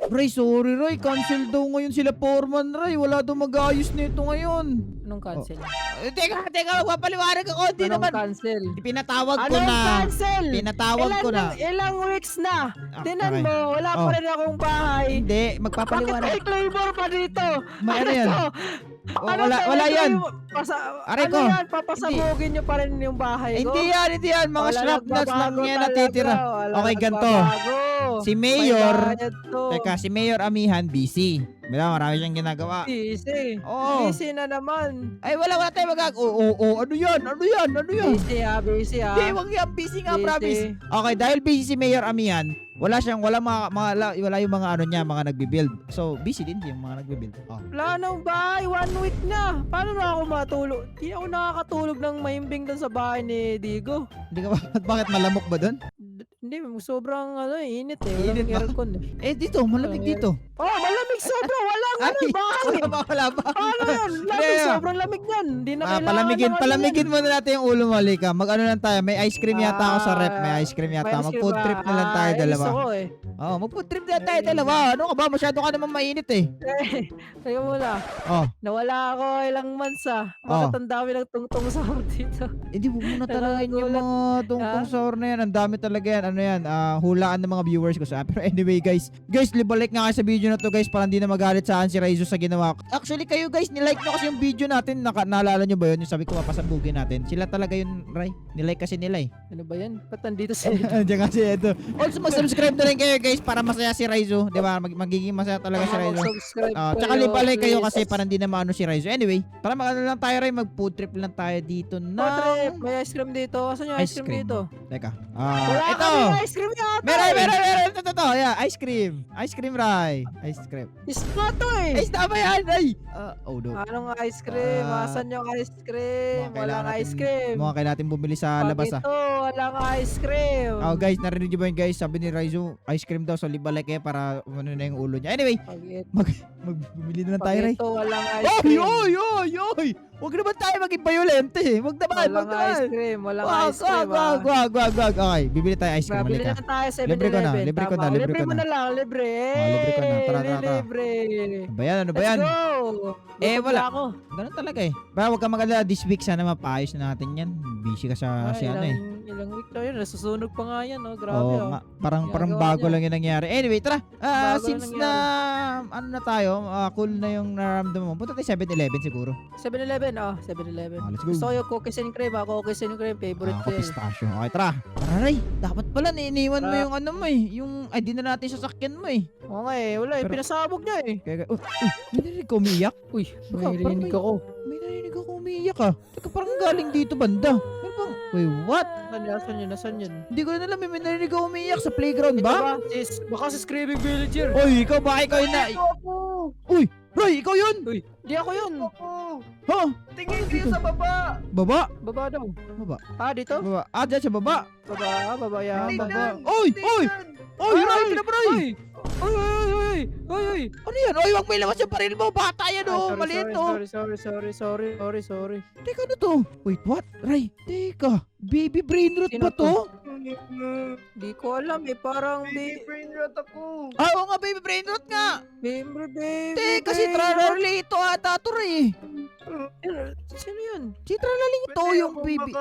Ray, sorry Ray. Cancel daw ngayon sila Foreman, Ray. Wala daw mag-aayos nito ngayon. Anong cancel? Teka, magpapaliwanag ako. Hindi Anong naman. cancel? Pinatawag ko Anong na. cancel? Pinatawag ko na. Ilang weeks na. Ah, Tinan okay. mo, wala pa Oh. rin akong bahay. Hindi, Bakit magpapaliwanag. may claymore pa dito? May ano yan? to? Oh, wala May yan. Ano ko. yan? Papasabugin nyo pa rin yung bahay ko? Hindi yan. Mga Wala shrapnels lang nagbabago yan talaga, natitira. wala Okay, ganito. nagbabago. Si Mayor, May bayad to. teka, si Mayor Amihan, busy. Marami siyang ginagawa. Busy. Oo. Busy na naman. Ay, wala tayo ano yan? Busy busy Hindi, wag yan. Busy nga, Busy. promise. Okay, dahil busy si Mayor Amihan, wala yung mga ano niya, mga nagbi-build. So, busy din yung mga nagbi-build. Oh. Wala nang bahay, 1 week na. Paano na ako matulog? Di ako nakakatulog ng mahimbing doon sa bahay ni Digo. Hindi ka ba, bakit malamok ba doon? Hindi, sobrang init eh. Init Walang ba? aircon eh. Dito, malamig dito. Oh, malamig sobra. Walang bahay. Wala ba? Paano yan? Lamig, sobrang lamig yan. Hindi na kailangan Palamigin muna natin yung ulo mo, Lika. Mag-ano lang tayo, may ice cream yata ako sa rep. May ice cream yata. Mag-food trip na lang tayo dalawa. Gusto ko eh. Oo, mag-food trip na lang tayo dalawa. Ano ka ba? Masyado ka naman mainit eh. Teka muna. Oh, Nawala ako ilang months Bakit ang dami ng tungtong sa dito? hindi mo muna talahin yung Nagulat. mga tungtong sour na yan. Ang dami talaga yan. Ano yan? Hulaan ng mga viewers ko sa. Pero anyway guys, libalik nga kayo sa video na to guys para hindi na magalit sa akin si Raizo sa ginawa ko. Actually kayo guys, nilike nyo kasi yung video natin. Naalala nyo ba yun? Yung sabi ko papasabugin natin. Sila talaga yun, Ray. Nilike kasi nila eh. Ano ba yan? Ba't nandito si Andiyan kasi ito. Also mag-subscribe na rin kayo guys para masaya si Raizo. Diba? Magiging masaya talaga si Raizo. Subscribe Tsaka libalik kayo please. kasi para hindi na maano si Raizo. Anyway, para mag-ano lang tayo Ray. Mag-food trip lang tayo dito Food trip. na... May ice cream dito. Asan yung ice cream dito? Teka. Wala Ito. kami ice cream yata. Meron. Ito. Yeah, ice cream. Ice cream, Ray. Ice cream. Is na to eh. Ay, tama yan. Ay. Oh, no. Anong ice cream? Asan yung ice cream? Walang ice cream. Mukhang kailangan natin bumili sa labas Ito, walang ice cream. Oh guys, narinig niyo ba yun guys? Sabi ni Raizo, ice cream daw. So libalek eh para ano na yung ulo niya. Anyway, magbibili na lang tayo, Ray. Ito, walang ice cream. Oy! Huwag naman tayo maging violente. Huwag naman. Walang ice cream. Walang ice cream. Wag. Okay, bibili tayo ice cream. Bili Halika. na tayo sa Libre ko na, 7-Eleven. libre ko Tama. na, libre Libre ko mo na. na lang. Libre. Libre ko na. Tara. Libre. Ano ba yan? Let's go. Wala. Ako. Ganun talaga eh. Pero huwag ka mag-alala. This week sana mapaayos na natin yan. Busy ka sa ano eh. Ilang week na yun. Nasusunog pa nga yan. Grabe. Oo nga. Parang Ginagawa bago niya. lang yung nangyari. Anyway, tara. Bago Since lang na ano na tayo, cool na yung nararamdaman mo. Punta tayo 7-Eleven siguro. 7-Eleven. 7-Eleven. Let's go. Gusto ko yung cookies and cream. Cookies and cream. Favorite ko Ako yun. pistachio. Okay, tara. Tara, Ray. Dapat pala iniwan mo yung ano mo eh. Yung ID na natin sa sakyan mo eh. Okay, wala eh. Pero- Pinasabog niya eh. Kaya, may narinig ka umiyak? Uy, Baka, may parang rinig ako. May narinig ako umiyak ah. Teka, parang galing dito banda. Ano bang? Wait, what? Nasaan yun? Hindi ko na alam. May narinig ako umiyak sa playground ba? Baka si Screaming Villager. Oy, ikaw ba? Ikaw yun na. Uy, Ray, ikaw yun. Uy, di ako yun. Ha? Tingin kayo sa baba! Baba? Baba daw. Baba. Dito? Baba. Dyan sa baba. Baba yan. Tingnan! Oy! Tingnan! Oy, Ray, kinabray! Uy. Ano yan? Oy, wag may lamas yung paril mo. Bata yan oh. Maliit oh. Sorry. Teka, ano to? Wait, what? Ray, teka. Baby brain rot Sino ba to? Di ko alam eh. Parang Baby brain rot ako! Oo nga, baby brain rot nga. baby. Teka, si Trararli ito ata to Ray. Sino yun? Si Trararli ito Pwede yung ako baby.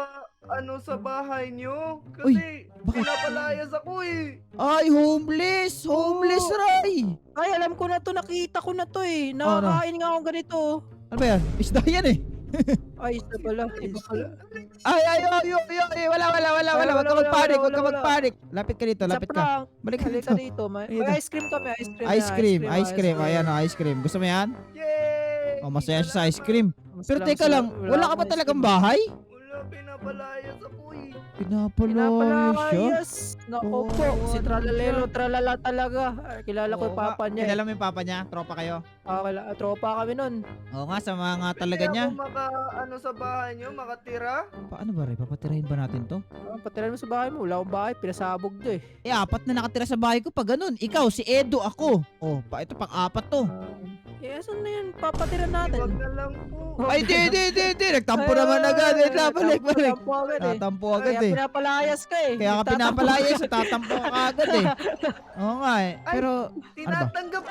ano sa bahay nyo? Uy, Kasi bakit? pinapalayas ako eh! Ay, homeless. Homeless, Ray. Ay, alam ko na to. Nakita ko na to eh. Ano? Nakakain nga akong ganito. Ano ba yan? Isda yan eh. Ay, isa pala. Iba pala. Ay, wala. Huwag ka magpanik, huwag ka wala. magpanik. Lapit ka dito, Sa lapit ka. prank. Balik ka Halika dito. dito. May Ayun. ice cream kami. Ice cream. Ayan o, ice cream. Gusto mo yan? Yay! O, masaya siya sa ice cream. Pero Salamat, teka lang, wala ka ba akong talagang ice cream. bahay? Wala, pinapalayas ako eh! Pinapalayas siya? Yes. Naku Oh, po. Si ano Tralalelo, tralala talaga. Kilala ko yung papa niya. Kilala mo yung papa niya? Tropa kayo? Tropa kami nun. Oo nga, sa mga talaga Pwede niya. ako ano sa bahay nyo, makatira? Paano ba rin? Papatirahin ba natin to? Patiran mo sa bahay mo. Wala akong bahay. Pinasabog to eh. Apat na nakatira sa bahay ko pa ganun. Ikaw, si Edo, ako. Oh, ito pang-apat to. Asan na yun? Papatiran natin. Huwag na lang po! Ay, di. Nagtampo naman agad. Balik. Tampo agad eh. Tatampo agad Kaya eh. pinapalayas ka eh. Kaya ka Nagtatampo pinapalayas, tatampo ka agad eh. Oo nga eh. Ay, Pero, Tinatanggap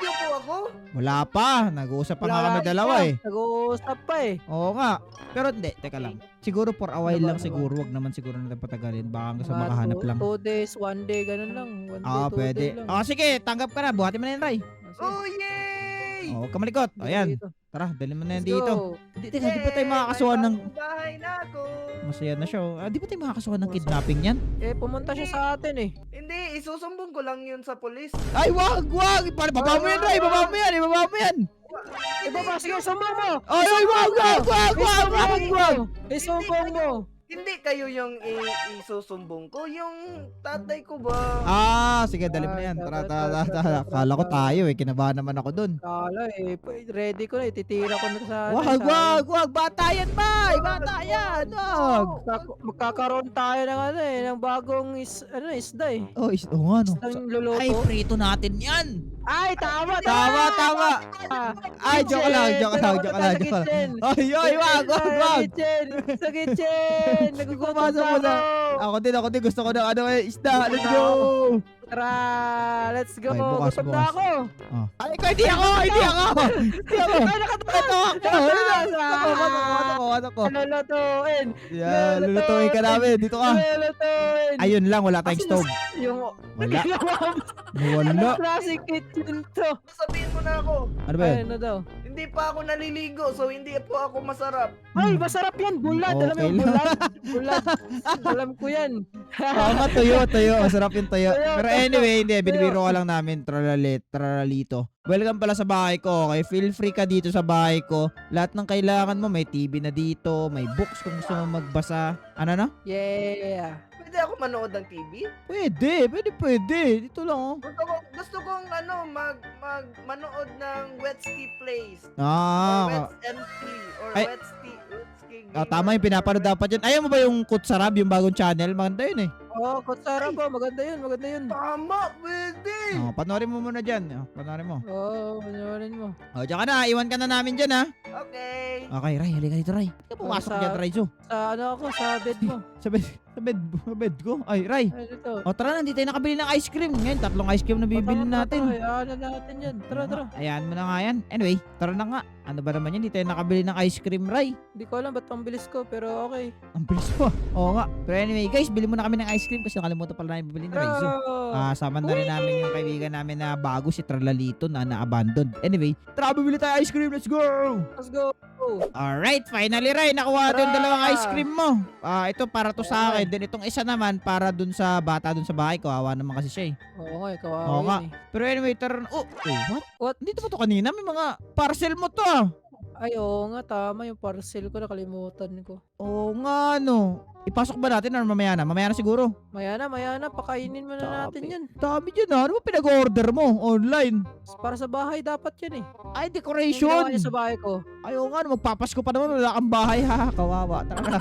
ako? Wala pa. Nag-uusap pa nga kami dalawa eh. Nag-uusap pa eh. Oo nga. Pero hindi, teka lang. Siguro for a while lang siguro. Wag naman siguro natin patagalin. Baka hanggang sa Mga makahanap lang. 2 days, 1 day, ganun lang. 1 day, 2 Pwede. day lang. Sige, tanggap ka na. Buhatin mo na yan, Ray. Oh, yay! Huwag ka malikot. Ayan. Dito. Tara, dalhin mo na yan Let's dito. go. Teka, di ba tayo makakasuhan ng... May bahay na ako. Masaya na siya. Di ba tayo makakasuhan ng kidnapping yan? Eh, pumunta siya sa atin eh. Hindi, isusumbong ko lang yun sa polis. Ay, wag! Baba mo yan, Ray! Baba mo yan! Ibaba mo yan! Iba ba? Sige, sumbong mo! Ay, wag! Isumbong mo! Hindi kayo yung isusumbong ko, yung tatay ko ba? Sige, dali mo na yan. Tara. Kala ko tayo eh. Kinabahan naman ako dun. Kala eh, ready ko na, ititira ko na sa Wag! Bata yan, Bay! Bata yan! Wag! Magkakaroon tayo ng ng bagong isda eh. Oh, nga no. Isdang luluto. Ay, prito natin yan! Ay, tama! Tama! Ay, joke lang. Ay, wag! Sa kitchen! Nagugutom Pumasok mo na na. ako! Ako din. Gusto ko ng isda. Let's go! Tara! Let's go! Ay, bukas. Gutom na ako! Ay, ikaw, hindi ako! Ay, Ito ako. Lulutuin! Yeah, lulutuin ka namin. Dito ka. Lulutuin! Ayun lang, wala tayong stove. Yung... Wala. Wala. Wala. Classic kitchen to! Sabihin mo na ako, Ano ba yun? Ano daw? hindi pa ako naliligo, so hindi po ako masarap. Ay, masarap yan! Bulad! Alam mo Okay yung lang. bulad? Alam ko yan. Oo nga, tuyo. Masarap yung tuyo. Tuyo, Pero tuyo, anyway, hindi. tuyo. Binibiro ka lang namin. Traralito. Welcome pala sa bahay ko. Okay, feel free ka dito sa bahay ko. Lahat ng kailangan mo, may TV na dito, may books kung gusto mo magbasa. Ano na? Yeah! Pwede ako manood ng TV? Pwede. Dito lang, oh. Gusto kong manood ng Wetski Plays. Or Ah, Wets MT. Or Ay. Wetski tama yung pinapanood dapat yan. Ayaw mo ba yung Kutsarab, yung bagong channel? Maganda yun eh. Oh, kutsara po. Maganda yun. Tama, pwede! Panoorin mo muna dyan. Panoorin mo. Panoorin mo. Diyan ka na. Iwan ka na namin dyan, ha? Okay. Okay, Ray. Halika dito, Ray. Pumasok sa- dyan, Ray. So, Sa sa bed mo. sa bed ko. Ay, Ray. Ano to? Tara na. Hindi tayo nakabili ng ice cream. Ngayon, 3 ice cream na bibili natin. Hayaan na natin yan. Tara. Ayan mo na nga yan. Anyway, tara na nga. Ano ba naman yan? Hindi tayo nakabili ng ice cream, Ray. Hindi ko alam ba't ang bilis ko, pero okay. Ang bilis mo. Oo nga. Pero anyway, guys, bili muna kami ng ice cream kasi nakalimutan pala namin bibili ni Ray. So, sama na rin namin yung kaibigan namin na bago, si Tralalito, na na-abandoned. Anyway, tara, bibili tayo ice cream. Let's go! Let's go! Alright, finally, Ray. Nakuha natin yung Tara! 2 ice cream mo. Ito para to sa akin. Then itong isa naman para dun sa bata dun sa bahay ko. Awa naman kasi siya eh. Oo nga, Oo kawawa nga. yun eh. Pero anyway, tara na. What? What? Dito ba to kanina? May mga parcel mo to ah. Ay, oo nga, tama yung parcel ko, nakalimutan ko. Oo nga, no. Ipasok ba natin or mamaya na? Mamaya na siguro. Maya na, pakainin mo na natin yan. Dami dyan ah. Ano ba pinag-order mo? Online. Para sa bahay dapat yan eh. Ay, Yung decoration. ginawa niya sa bahay ko. Ay, oo nga. Magpapasko pa naman. Wala kang bahay ha. Kawawa. Tara na.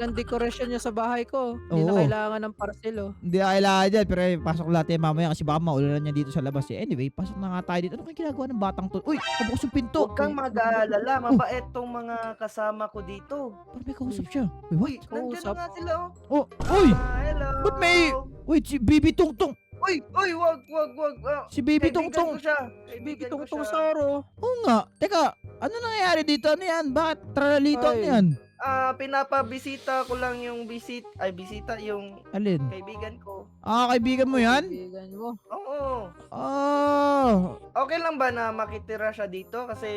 Ang decoration niya sa bahay ko. Hindi na Oo. kailangan ng parcel oh. Hindi na kailangan dyan. Pero pasok natin mamaya kasi baka maulanan niya dito sa labas eh. Anyway, pasok na nga tayo dito. Ano kaya ginagawa ng batang to? Uy, kabukas yung pinto. Huwag kang mag-aalala, mabait tong mga kasama ko dito. Parang may kausap siya. Wait, what? Uy, nandiyan Kausap. na nga sila oh. Oh, uy! Hello. Ba't may- Wait, si Bibi Tungtong. Uy, wag. Si Bibi Kaibigan Tungtong. ko siya. Bigit Kaibigan ko tong siya. Saro. Oo nga. Teka, ano nangyayari dito? Ano yan? Bakit tralalito ano Ay. yan? Pinapabisita ko lang yung bisita yung Alin? kaibigan ko. Kaibigan mo yan? Kaibigan mo. Oo. Ah, Okay lang ba na makitira siya dito? Kasi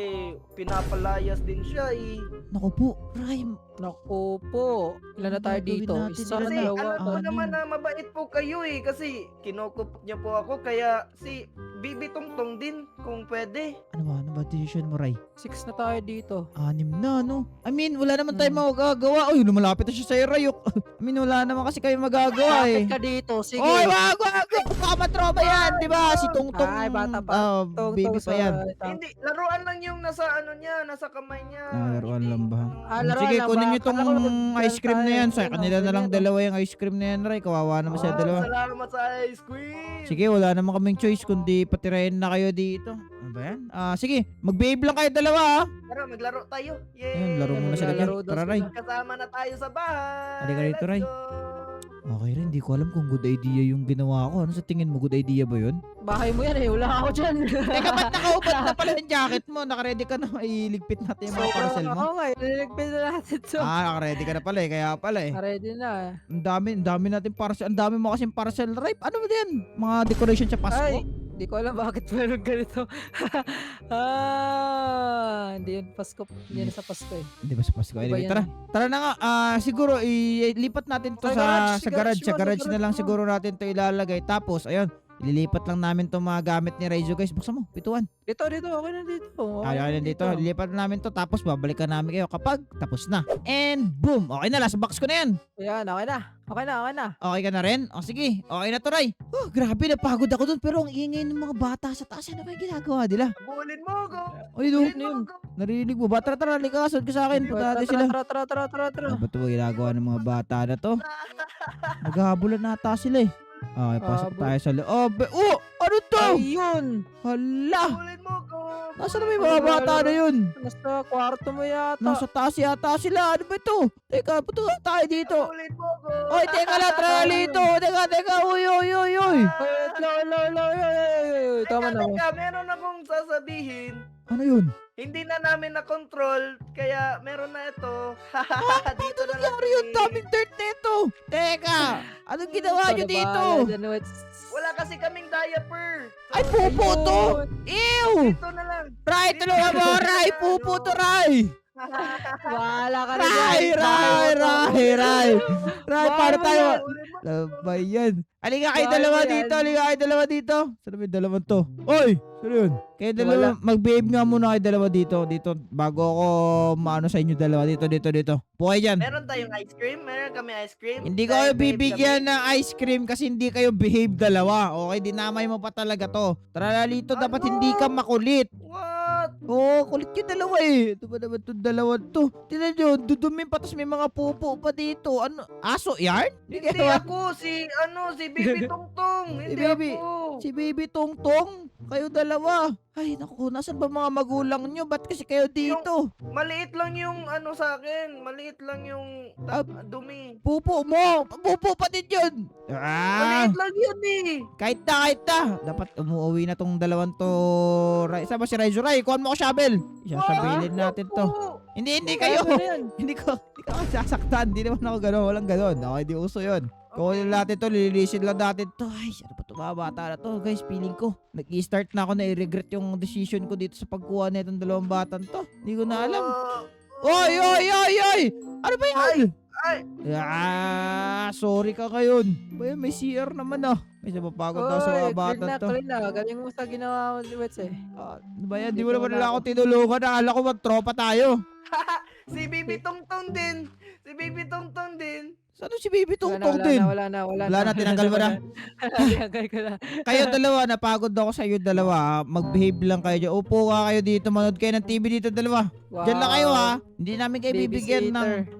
pinapalayas din siya eh. naku po. Rhyme. Naku po. Ilan na tayo Gagawin dito? natin Isa, Kasi dalawa, alam ko anim. naman na mabait po kayo eh. Kasi kinukupot niya po ako. Kaya si Bibi Tungtong din kung pwede. Ano ba decision mo, Ray? 6 na tayo dito. 6 na, no? I mean, wala naman tayong magagawa. Uy, lumalapit na siya sa'yo, Ray. I mean, wala naman kasi kayo magagawa eh. Bakit ka dito? Sige. Oy, wag! Baka matropa yan, di ba? Si Tungtong. Ay, bata pa. Baby pa yan. Hindi, laruan lang yung nasa ano niya, nasa kamay niya. Laruan Hindi, lang ba? ano. laruan Sige, lang kunin ba? niyo tong Akala ko ice cream na yan. Sa tayo. kanila na lang Ano? dalawa yung ice cream na yan, Ray. Kawawa naman sa dalawa. Salamat sa ice cream. Sige, wala naman kaming choice kundi patirahin na kayo dito. Ano ba yan? Sige, mag-behave lang kayo dalawa ha. Tara, maglaro tayo. Yay! Ayun, laro muna sila dyan. Maglalaro daw Tara, Ray. sila. Kasama na tayo sa bahay. Halika rito, Let's Ray. go. Okay rin, hindi ko alam kung good idea yung ginawa ko. Ano sa tingin mo, good idea ba yun? Bahay mo yan eh, wala ako dyan. Teka, ba't nakaubad na pala yung jacket mo? Nakaready ka na, iligpit natin yung mga parcel mo? Oo nga, ililigpit na natin to. Nakaready ka na pala eh, kaya pala eh. Ready na. Ang dami natin parcel, ang dami mo kasing parcel ripe. Ano ba yan? Mga decoration sa Pasko? Ay, hindi ko alam bakit meron ganito. Hindi yun Pasko. Hindi yun sa Pasko eh. Hindi ba sa Pasko? Iba Anyway, yan. tara na nga. Siguro, ilipat natin to sa garage. Sa garage na lang mo. siguro natin to ilalagay. Tapos, ayun, ililipat lang namin to mga gamit ni Raizo guys. Buksan mo, pituan. Dito, okay na dito. Ayun, dito. Lilipat namin to. Tapos, babalikan namin kayo kapag tapos na. And boom! Okay na, last box ko na yan. Ayan, okay na. Okay ka na rin? O sige, okay na to, Ray. Oh, grabe, napagod ako dun. Pero ang ingay ng mga bata sa taas. Ano ba yung ginagawa nila? Bulin mo ko. Ay, no. Bulin mo ko. Narinig mo ba? Tara, likasod ka sa akin. Punta natin sila. Tara. Ano ba ito ginagawa ng mga bata na to? Naghahabulan nata sila eh. Okay, pasok tayo sa loob. Oh! Ano to? Ayun! Hala! Bulin mo ko. Nasaan na may mga bata na yun? Nasa kwarto mo yata. Nasa taas yata sila. Ano ba ito? Teka, punta tayo dito. Bulin mo ko. Oy, teka lang, tralito. Teka. Uy. Tama na. Teka, meron akong sasabihin. Ano yun? Hindi na namin na-control, kaya meron na ito. Dito na lang Nangyari yun, kami. daming dirt nito. Teka, anong ginawa nyo dito? Wala kasi kaming diaper. Ay, pupo to. Ew! Dito na lang. Ray, tulungan mo, Ray. Pupo to, Ray. Wala ka na Ray, paano tayo? Bulin mo. Labay yan. Halika kayo Bahay dalawa mo yan. dito. Saan ba yung dalawang to? Oy! Sino yun? Kayo dalawa, mag-behave nga muna kayo dalawa dito. Bago ako maano sa inyo dalawa. Dito. Po kayo dyan. Meron tayong ice cream? Meron kami ice cream? Hindi ko kayo bibigyan ng ice cream kasi hindi kayo behave dalawa. Okay, dinamay mo pa talaga to. Tralito, dapat hindi ka makulit. What? Oo, kulit yung dalawa eh. Ito ba naman itong dalawa to? Tignan nyo, dudumi pa, tapos may mga pupo pa dito. Ano? Aso yarn? Hindi ako. Si Bibi Tongtong. Hindi Baby. ako. Si Baby Tongtong. Kayo dalawa. Ay, naku, nasan ba mga magulang nyo? Ba't kasi kayo dito? Maliit lang yung sa akin. Maliit lang yung dumi. Pupo mo! Pupo pa din yun! Ah! Maliit lang yun eh. Kahit na! Dapat umuwi na tong dalawang to. Saan ba si Raizo? Ray, kuhan mo ko shovel. Sasabilin natin to. Hindi kayo. Hindi ko sasaktan. Hindi naman ako gano'n. Walang gano'n. Okay, di uso yun. Kunin natin to, lililisin lang natin to. Ay, ano ba ito mga bata na to? Guys, feeling ko, nag-i-start na ako na i-regret yung decision ko dito sa pagkuha na itong dalawang batan to. Hindi ko na alam. Oy! Ano ba yan? Ay! Sorry ka ngayon. Ba may CR naman ah. May napapagod daw sa mga batan to. Galing mo sa ginawa mo, Wets eh. Ano ba yan? Di mo naman nila ako tinulungan. Akala ko magtropa tayo. Si Bibi Tongtong din. Saan si Baby Tongtong din? Wala na, Tinanggal mo na. Tinanggal ko na. Kayo dalawa, napagod ako sa iyo dalawa. Mag-behave lang kayo dyan. Upo ka kayo dito, manood kayo ng TV dito dalawa. Diyan lang kayo ha. Hindi namin kayo bibigyan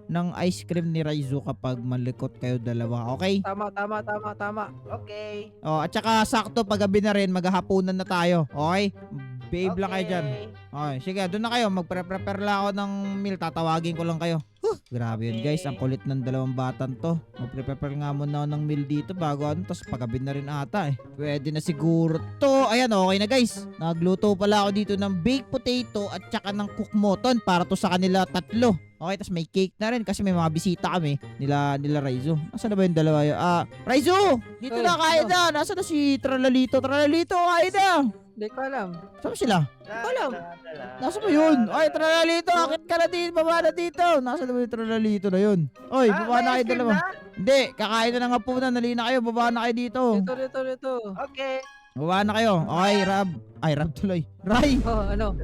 ng ice cream ni Raizo kapag malikot kayo dalawa. Okay? Tama. Okay. Oh, at saka sakto paggabi na rin, maghahaponan na tayo. Okay? Behave lang kayo dyan. Okay, sige, doon na kayo. Magpre-prepare lang ako ng meal. Tatawagin ko lang kayo. Grabe yun guys, ang kulit ng dalawang batan to. Magpre-prepare nga muna ako ng meal dito bago ano, tapos paggabi na rin ata eh. Pwede na siguro to. Ayan, okay na guys. Nagluto pala ako dito ng baked potato at saka ng cook mutton para to sa kanila tatlo. Okay, tapos may cake na rin kasi may mga bisita kami nila Raizo. Nasaan na ba yung dalawa yun? Raizo! Dito na, kain na! Nasaan na si Tralalito? Kain na! Hindi ko alam. Saan sila? Alam. Nasaan ba yun? Ay, Tralalito! Akit ka na din! Baba na dito! Nasaan na ba yung Tralalito na yun? Oy, baba na kayo dalawa. Hindi, kakain na nga po na. Nali na kayo. Baba na kayo dito. Dito. Okay. Baba na kayo. Okay, Rab. Ay, Rab tuloy. Ray! Oh, ano?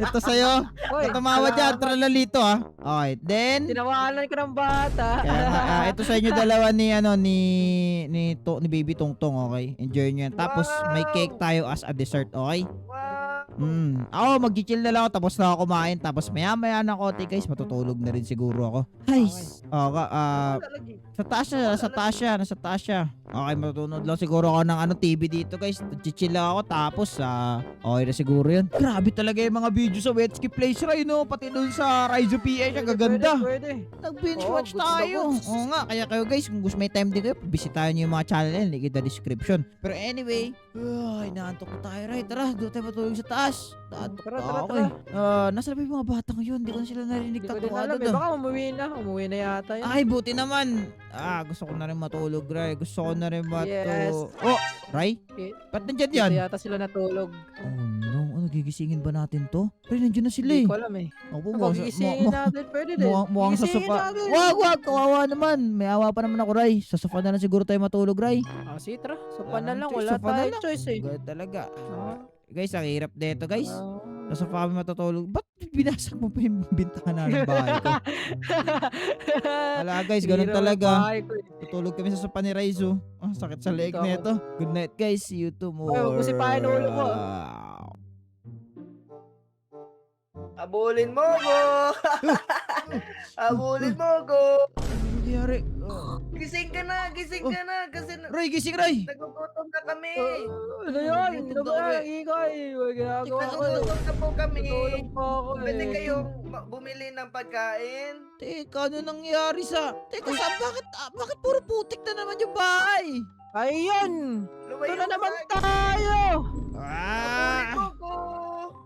Ito sa'yo. Tumawa dyan, Tralalito ha. Okay, then... Tinawalan ko ng bata. Kaya, ito sa inyo dalawa ni Baby Tongtong, okay? Enjoy nyo yan. Tapos, may cake tayo as a dessert, okay? Wow. Ako, mag-chill na lang ako. Tapos na ako kumain. Tapos maya-maya na konti, guys. Matutulog na rin siguro ako. Ay, Lalagyan. Sa taas siya, nasa taas siya, nasa taas siya. Okay, matutunod lang siguro ako ng TV dito guys. Chill lang ako tapos okay na siguro yun. Grabe talaga yung mga video sa Wetski Place Ray no. Pati dun sa Raizo PH, ang gaganda. Pwede. Nag-binge Oo, watch goods na tayo. goods. Oo nga, kaya kayo guys, kung gusto may time din kayo, bisitahin nyo yung mga channel nila, link in the description. Pero anyway, inaantok ko tayo, Ray. Tara, doon tayo matulog sa taas. Naantok Tara, pa tara, ako eh. Nasa ba yung mga bata ngayon? Hindi ko na sila narinig Hindi ko din alam tattoo eh. Baka umuwi na. Umuwi na yata yun. Ay, buti naman. Gusto ko na rin matulog, Ray. Gusto ko na rin Yes. Oh, Ray? Okay. Ba't nandyan Dito yan? yata sila natulog. Oh no, ano, gigisingin ba natin to? Ray, nandyan na sila Hindi eh. ko alam eh. Opo, Kapag gigisingin natin, pwede din. mukhang sa Gigisingin sofa. natin. Wag, kawawa naman. May awa pa naman ako, Ray. Sa sofa na lang siguro tayo matulog, Ray. Sige, tara. Wala Sopa na nang lang. choice, Wala sofa na tayong lang. choice eh. Ganun talaga. Ah, Guys, ang hirap dito, guys. ah. Sa sofa kami matutulog. Ba't binasag mo pa yung bintana ng bahay ko? Wala, guys. Ganun Hero ng talaga. bahay ko eh. Tutulog kami sa sofa ni Raizo. Sakit sa leeg Ikaw. nito. Good night, guys. See you tomorrow. Ay, huwag mo sipahin ulo ko. Abulin mo ko! Abulin mo ko! Ano nangyari? Gising ka na! Gising ka na! Kasi Ray, gising, Ray! nagugutom na kami! Ano yan? Gutom Ano na ba? kami. Ingay. May ginagawa ko eh. Nagugutom na po kami! Natulog pa ako eh. Pwede kayong bumili ng pagkain? Teka, ano nangyari sa... Teka, bakit puro putik na naman yung bahay? Ayun! Lumayo Ito na ka naman sa akin. tayo! Abulin mo ko!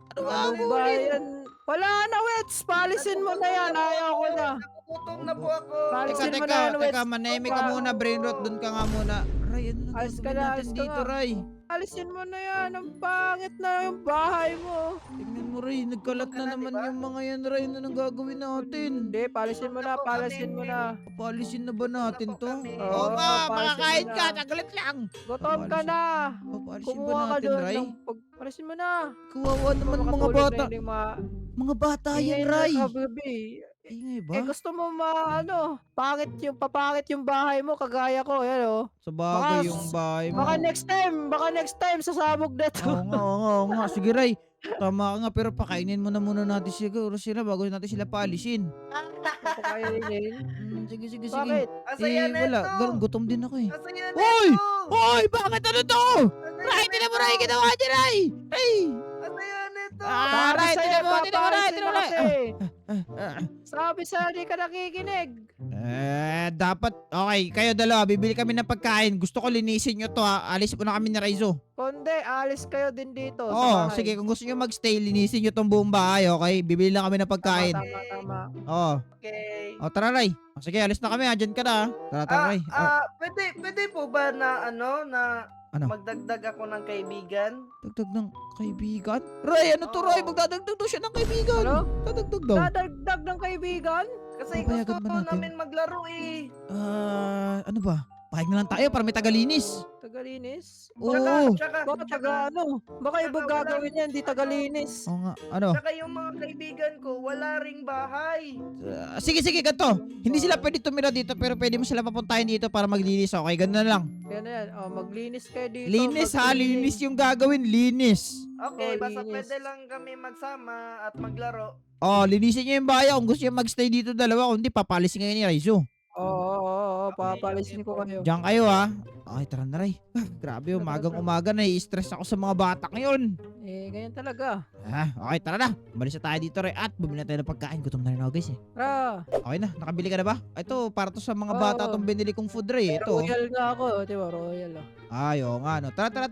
Ano ba? Ano ba yan? Wala na, Wets! Palisin mo na yan. Ayaw ko na. Nagugutom na po ako! Palisin Teka, mo na yan, Wets. teka, manahimik ka muna, Brainrot. Doon ka nga muna. Ray, ano nang Alis ka gagawin na, natin alis ka dito, nga. Ray? Palisin mo na yan. Ang pangit na yung bahay mo. Tingnan mo, Ray. Nagkalat Gutom ka na na, naman diba? yung mga yan, Ray. Ano nang gagawin natin? Hindi, palisin mo na. Palisin mo na. Papalisin na ba natin to? kami. Oo Oo, nga, papalisin makakain mo ka. na. Tagalit lang. Gutom ka na. Papalisin ba Kumuha ka natin, doon. Ray? Palisin mo na. Kawawa naman mga Makatulog bata. na yung mga... Mga bata yan, Ingay na Ray. kagabi. Ingay ba? Eh gusto mo papangit yung bahay mo kagaya ko, yan oh. Sa bagay Baka- yung bahay mo. Baka next time sasabog na to. Oo nga. Sige, Ray. Tama ka nga, pero pakainin muna natin sila bago natin sila paalisin. Papakainin. Sige. Bakit? Asaya Wala. neto! Gutom din ako eh. Asaya Hoy! neto! Hoy! Bakit ano to? Ray, tinan mo, Ray! Ginawa niya, Ray! Ray! Asaya neto! Sabi Ray, sa'yo, tinan mo, Ray! papalisin Tinan mo, mo Ray! kasi. Ah. Sabi sa'yo, di ka nakikinig. Dapat, okay, kayo dalawa, bibili kami ng pagkain. Gusto ko linisin nyo to ha. Alis mo na kami ni Raizo. Kundi, alis kayo din dito. sa Oo, bahay. sige, kung gusto nyo magstay, linisin nyo tong buong bahay, okay? Bibili lang kami ng pagkain. Tama. Oo. Okay. O, tara, Ray. O, sige, alis na kami ha. Dyan ka na ha. Tara, Ray. Pwede po ba na Ano? magdagdag ako ng kaibigan? Dagdag ng kaibigan? Ray, ano to, Oo. Ray? Magdadagdag daw siya ng kaibigan. Ano? Dadagdag daw. Dadagdag ng kaibigan? Kasi Papayagan gusto ba natin? namin maglaro eh. Ano ba? Pahig na lang tayo para may tagalinis. Tagalinis? Oo. Tsaka, Baka taga ano? Baka ibang gagawin yan, di tagalinis. Oo nga. Ano? tsaka yung mga kaibigan ko, wala ring bahay. Sige, ganito. Hindi sila pwede tumira dito pero pwede mo sila papuntahin dito para maglinis. Okay, ganun na lang. Yan na yan. Oh, maglinis kayo dito. Linis ha, linis yung gagawin. Linis. Okay, Oh, basta linis. pwede lang kami magsama at maglaro. Oh, linisin nyo yung bahay. Kung gusto nyo magstay dito dalawa, kung hindi, papalisin kayo ni Raizo. Oo, papalisin ko kayo. Diyan kayo ha. Okay, tara na, Ray. Grabe, umagang-umaga na i-stress ako sa mga bata ngayon. Eh, ganyan talaga. Okay, tara na. Umalis na tayo dito, Ray. At bumili na tayo ng pagkain. Gutom na rin ako, guys eh. Tara. Okay na, nakabili ka na ba? Ito, para to sa mga Oo. bata itong binili kong food, Ray. Ito. Royal nga ako. Diba, royal oh. Ay, oo nga, no. Tara.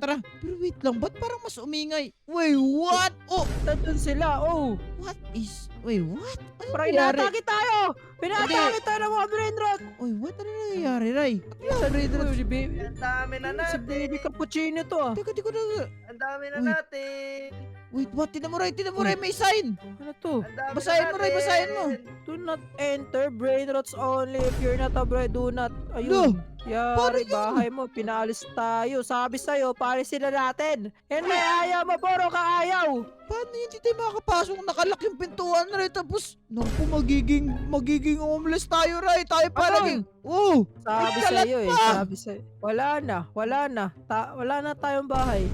Pero wait lang, ba't parang mas umingay? Wait, what? Oh, Nandun sila, oh. what is... Wait, what? Ano Parang nangyari? inatake tayo. Pinatake tayo ng mga brain rot. Uy, what? Ano nangyayari, Ray? Ano Uy, si baby. Ang dami na Si natin. baby cappuccino to ah. Teka, di ko na... Ang dami na Uy. natin. Wait, what? Tinan mo, Ray, may sign. Ano to? Ang dami Basahin na mo, Ray, natin. basahin mo. Do not enter brain rots only if you're not a brain. Do not. Lo, Ayun. paano Yari, yun? bahay mo. Pinaalis tayo. Sabi sa'yo, paalisin na natin. Hindi, ayaw mo. Puro ka ayaw. Paano yun? Di tayo makakapasok? Nakalak yung pintuan, Ray. Tapos, naku, magiging homeless tayo, Ray. Tayo pa Ano? lagi. Oh, Sabi kalat sa'yo eh. pa. Sabi sa'yo. Wala na. Wala na tayong bahay.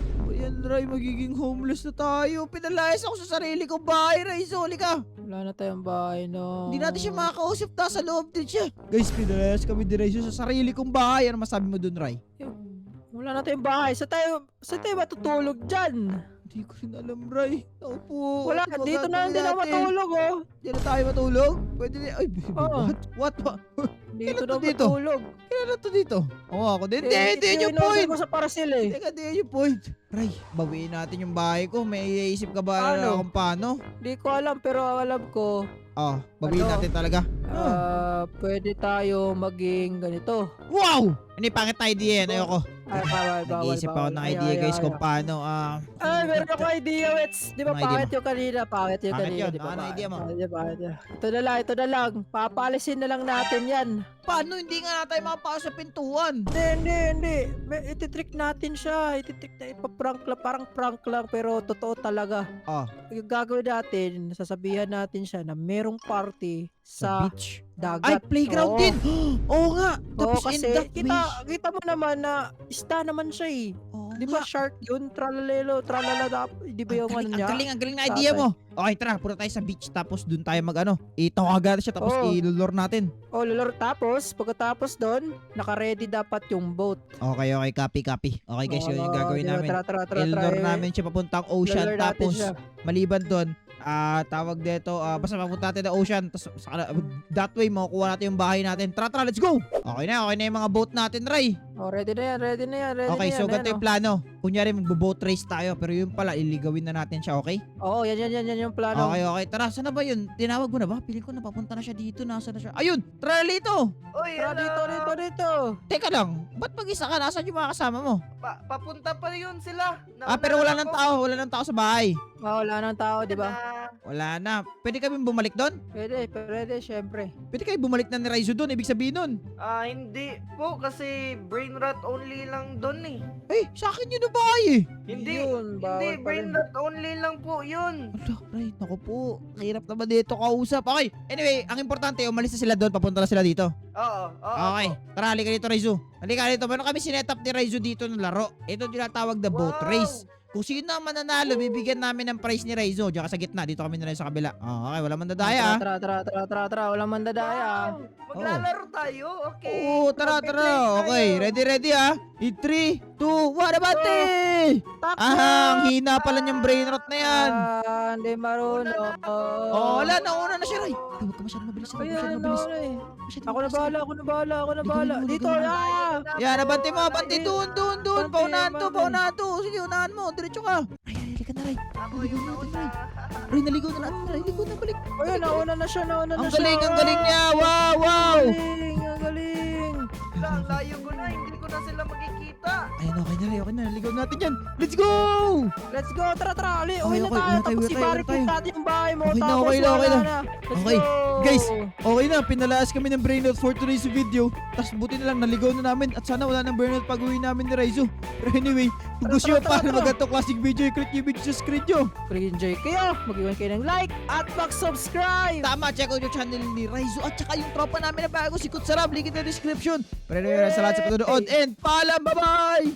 Ayan, Ray, magiging homeless na tayo. Pinalayas ako sa sarili kong bahay, Raizo. Halika. Wala na tayong bahay, no. Hindi natin siya makakausap. Nasa loob din siya. Guys, pinalayas kami ni Raizo sa sarili kong bahay. Ano masabi mo dun, Ray? Wala na tayong bahay. Saan tayo matutulog dyan? Hindi ko rin alam, Ray. Ako po. Wala, ano ba dito na gagawin din ako natin? matulog, oh. Diyan na tayo matulog? Pwede na. Ay, Oo. What? Dito Kailan na to dito? matulog. Kailan to dito? Oo, ako din. Hindi, hindi yun yung inuusap point. ko sa parasil, eh. Teka, di yun yung point. Ray, bawiin natin yung bahay ko. May iisip ka ba Ano? kung paano? Di ko alam, pero alam ko, Bawiin Ano? natin talaga. pwede tayo maging ganito. Wow! Ano yung pangit na idea yan? Ayoko. Ay, bawal. Nag-iisip ako ng idea, guys, kung paano. Ay, meron ako idea, Wets. Di ba Anong idea pangit yung kanina? Pangit yung Pangit kanina. yun. Di ba? Ano idea mo? Pangit yun. Ito na lang. Papalisin na lang natin yan. Paano hindi nga tayo makapasok sa pintuan? Hindi. Ititrick natin siya. Ititrick na ipaprank lang. Parang prank lang, pero totoo talaga. Yung gagawin natin, sasabihan natin siya na merong party sa beach. dagat. Ay, playground Oo. din! Oo nga! Oo, Tapos kasi in that kita mo naman na isda naman siya eh. Oo Di ba nga. shark yun? Tralalelo, tralala, di ba yung ano niya? Ang galing na idea mo. Okay, tara, punta tayo sa beach tapos dun tayo itawagan siya tapos Oo. ilulor natin. Oh, lulor. Tapos, pagkatapos doon, naka-ready dapat yung boat. Okay, copy. Okay guys, yun yung gagawin di ba? namin. Tara. Ilulor namin siya papuntang ocean Lulor natin tapos siya. maliban doon, tawag dito, basta papunta natin na ocean tapos that way makukuha natin yung bahay natin. Tara, let's go! Okay na yung mga boat natin, Ray. Oh, ready na yan. Okay, so ganito Ayan, yung plano. Kunyari magbo-boat race tayo pero yun pala, iligawin na natin siya, okay? Oo, yan yung plano. Okay. Tara, saan na ba yun? Tinawag mo na ba? Piling ko napapunta na siya dito. Nasaan na siya? Ayun! Tara dito! Oy, Tara, dito. Teka lang, ba't mag-isa ka? Nasaan yung mga kasama mo? Papunta pa yun sila. Pero wala nang tao. Wala nang tao sa bahay. Wala nang tao, di ba? Wala na. Pwede kami bumalik doon? Pwede, syempre. Pwede kayo bumalik na ni Raizo doon. Ibig sabihin nun. Hindi po kasi brain rot only lang doon eh. Ay, sa akin yun na bahay eh. Hindi, Yun, bawal pa brain rin. rot only lang po yun. Ala, Ray, naku po. Hirap naman dito kausap. Okay, anyway, ang importante, umalis na sila doon. Papunta na sila dito. Oo. Okay, tara, halika dito, Raizo. Halika dito. Meron kami sinet up ni Raizo dito ng laro. Ito tinatawag na boat Wow. race. Kung sino ang mananalo, bibigyan namin ng prize ni Raizo. Diyan ka sa gitna. Dito kami na rin sa kabila. Okay, wala mandadaya. Tara. Wala man dadaya. Wow. Maglalaro tayo? Okay. Oo, tara. Magpe-play Okay, tayo. ready In 3, 2, 1, abante! Ang hina pala niyang brain rot na yan. Hindi marunong. Wala, nauna na siya, Ray. Ay, huwag ka masyadong mabilis. Ako na bahala. Dito, Yan, abante mo, abante. Doon. Paunahan to. Sige, unahan mo. Diretso ka. Ray, halika na, Ray. Ako yung nauna. Ray, naligaw na natin. Ray, ligaw na, balik. Ayun, nauna na siya. Ang galing niya. Wow. Ang galing. Ang layo ko na, hindi ko na sila makikita. Ayun, okay na. Naligaw natin yan. Let's go! Let's go, tara. Okay, Uwi na okay, tayo. Tapos uwi na tayo. i-barricade natin yung bahay mo. Okay na, Tapos okay na. wala na. Let's Okay, go. guys. Okay na, pinalaas kami ng brainout for today's video. Tapos buti na lang, naligaw na namin. At sana wala ng burnout pag uwi namin ni Raizo. Pero anyway, kung gusto nyo para magandang classic video, i-click yung video sa screen nyo. Kung enjoy kayo, mag-iwan kayo ng like at mag-subscribe. Tama, check out yung channel ni Raizo at saka yung tropa namin na bago si Kutsarab. Link in the description. Pero anyway, salamat sa panonood and paalam, bye-bye!